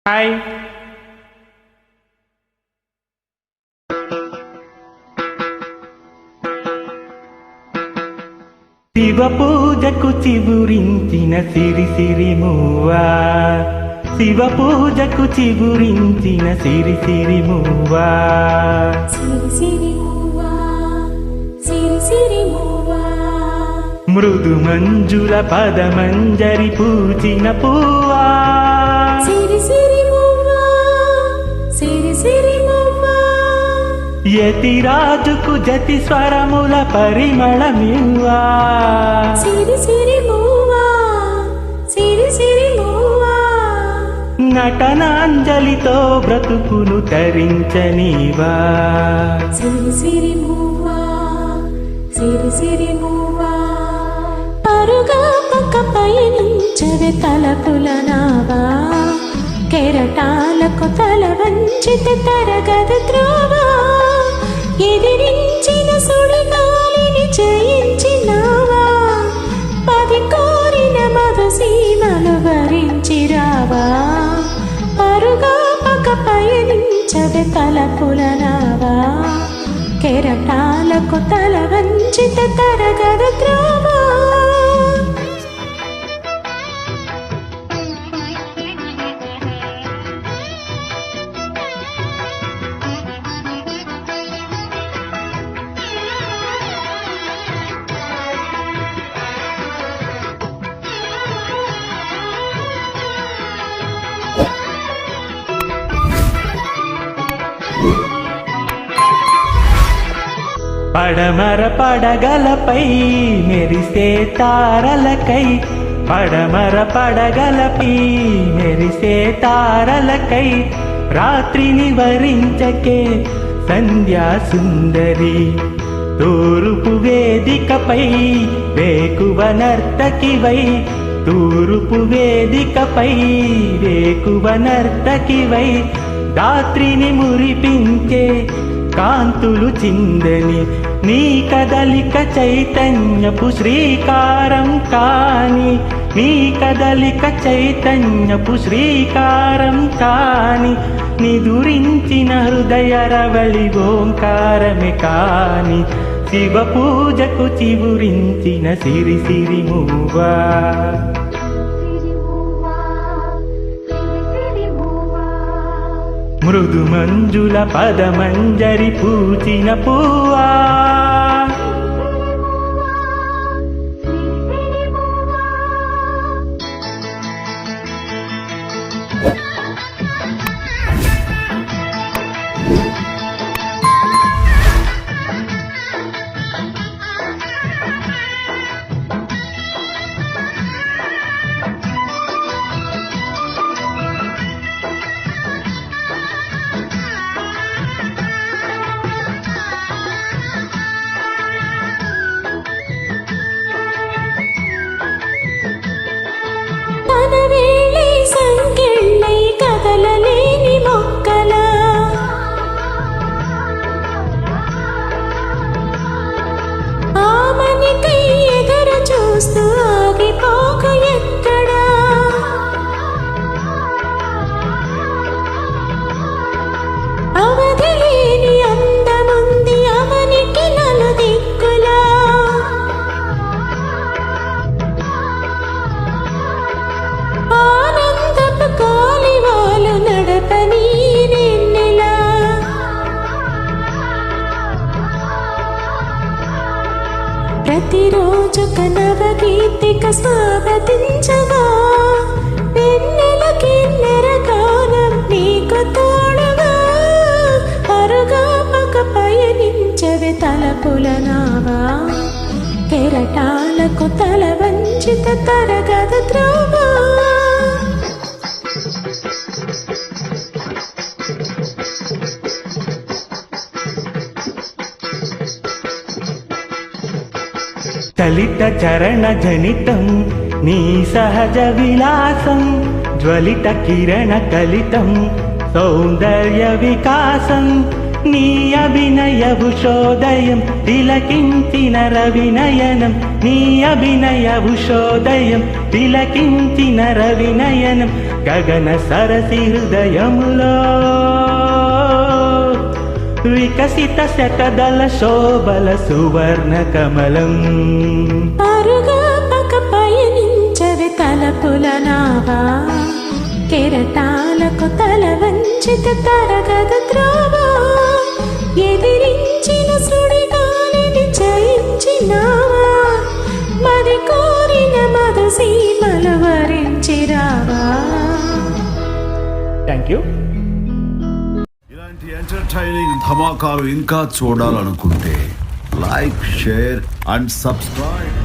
Hi. Shiva పూజకు చిగురించిన సిరి సిరి మువ్వా, శివ పూజకు చిగురించిన సిరి సిరి మువ్వా, సిరి సిరి మువ్వా, సిరి సిరి మువ్వా, మృదు మంజుల పదమంజరి పూచిన పువ్వా, సిరి సిరి మువ్వా, సిరి సిరి మువ్వా, యతిరాజుకు జతి స్వరముల పరిమళమివ్వా, సిరి సిరి మువ్వా, సిరి సిరి మువ్వా, నటనాంజలితో బ్రతుకును తరించనివా, సిరి సిరి మువ్వా, సిరి సిరి మువ్వా, పరుగా పక్క పయనించవే తలపుల నావా, కెరటాలకు తల వంచితే తరగదు త్రోవా, ఎదిరించిన సుడిగాలిని జయించినావా, పది కోరిన మధు సీమలు వరించిరావా, పరుగా పక్క పయనించవే తలపుల నావా, కెరటాలకు తల వంచితే తరగదు త్రోవా. పడమర పడగలపై మెరిసే తారలకై, పడమర పడగలపై మెరిసే తారలకై, రాత్రిని వరించకే సంధ్యా సుందరి, తూర్పు వేదికపై వేకువ నర్తకివై, తూర్పు వేదికపై వేకువ నర్తకివై, రాత్రిని మురిపించే కాంతులు చిందని నీ కదలిక చైతన్యపు శ్రీకారం కాని, నీ కదలిక చైతన్యపు శ్రీకారం కాని, నిదురించిన హృదయ రవళి ఓంకారమే కాని, శివ పూజకు చిగురించిన సిరి సిరి మువ్వా, మృదు మంజుల పదమంజరి పూచిన పువ్వా, తనవేళే సంకెళ్ళై కదలలేని మొక్కల, ఆమనికై ఎదురు చూస్తూ ఆగిపోక ఎక్కడా, అవధిలేని అందముంది అవనికి నలుదిక్కులా, ఆనందపు కాలివాలు నడపని నెన్నెలా, ప్రతిరోజు నవగీతిక స్వాగతించవా, వెన్నెల కిన్నెర గానం నీకు తోడుగా, పరుగా పక పయనించవే తలపుల నావా, కెరటాలకు తల వంచిత తరగదు త్రోవా. చలిత చరణ జనితం నీ సహజ విలాసం, జ్వలిత కిరణ కలితం సౌందర్య వికాసం, నీ అభినయ ఉషోదయం తిలకించిన రవినయనం నీ అభినయ ఉషోదయం తిలకించిన రవినయనం గగన సరసి హృదయములో వికసిత శతదళ శోభల సువర్ణ కమలం పరుగా పక పయనించవి తలపుల నావా కెరటాలకు తల వంచిత తరగదు త్రోవా ఎదిరించిన సుడిగాలిని జయించినావా మది కోరిన మధు సీమలు వరించిరావా. Thank you. ఇలాంటి ఎంటర్టైనింగ్ ధమాకాలు ఇంకా చూడాలనుకుంటే లైక్ షేర్ అండ్ సబ్స్క్రైబ్.